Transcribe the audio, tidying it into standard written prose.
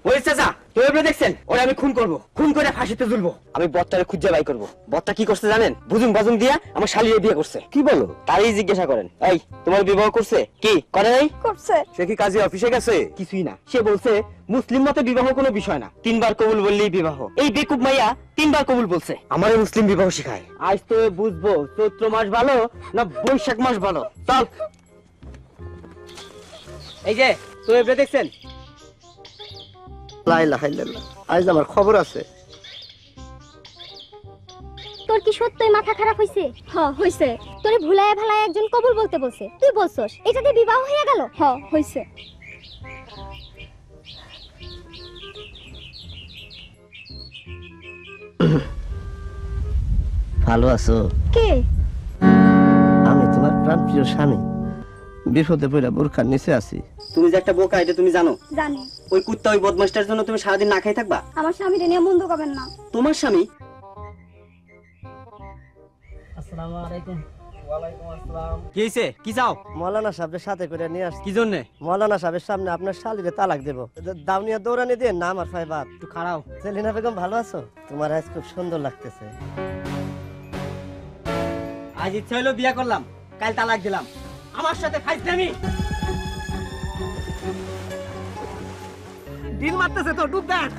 ওই চাচা তোমরা দেখছেন ওরে আমি খুন করব, খুন করে ফাঁসিতে ঝুলবো। আমি বত্তারে খুঁজে বাই করব। বত্তা কি করছে জানেন? বুজুম বাজুম দিয়া আমার শালিরে বিয়ে করছে। কি বলো? তারই জিজ্ঞাসা করেন। এই তোমার বিবাহ করছে? কি করে নাই? করছে। সে কি কাজী অফিসে গেছে? কিছুই না, সে বলছে মুসলিম মতে বিবাহ কোনো বিষয় না, 3 বার কবুল বললেই বিবাহ। এই বেকুব মাইয়া 3 বার কবুল বলছে। আমারে মুসলিম বিবাহ শিখায়। আজ তো বুঝবো চৈত্র মাস ভালো না বৈশাখ মাস ভালো। চল। এই যে তোমরা দেখছেন? লা ইলাহা ইল্লাল্লাহ, আজ আমার খবর আছে। তোর কি সত্যই মাথা খারাপ হইছে? হ্যাঁ হইছে। তোরে ভুলায়া ভালায়া একজন কবুল বলতে বলছে, তুই বলছস এটাতে বিবাহ হয়ে গেল? হ্যাঁ হইছে। ভালো আছো? কে? আমি তোমার প্রাণপ্রিয় স্বামী, বিপদে পড়ে বোরখার নিচে আছি। তুমি যে একটা বোকা এটা তুমি জানো? জানি। ওই কুত্তা ওই বদমাশটার জন্য তুমি সারাদিন না খাই থাকবা? আমার স্বামীরে নিয়ে মন্দ করবেন না। তোমার স্বামী? আসসালামু আলাইকুম। ওয়ালাইকুম আসসালাম। কি হইছে? কি চাও? মৌলানা সাহেবের সাথে করে নিয়ে আসছি। কি জন্য? মৌলানা সাহেবের সামনে আপনার শালিরে তালাক দেব। দাউনিয়া দৌড়ানি দিয়ে না আমার ফাই বাদ। একটু খাড়াও। সেলিনা বেগম ভালো আছো? তোমার আজ খুব সুন্দর লাগতেছে। আজ ইচ্ছে হলো বিয়ে করলাম, কাল তালাক দিলাম। আমার সাথে ফাইজলামি। ডিল মারতেছে তো, ডুব দেন।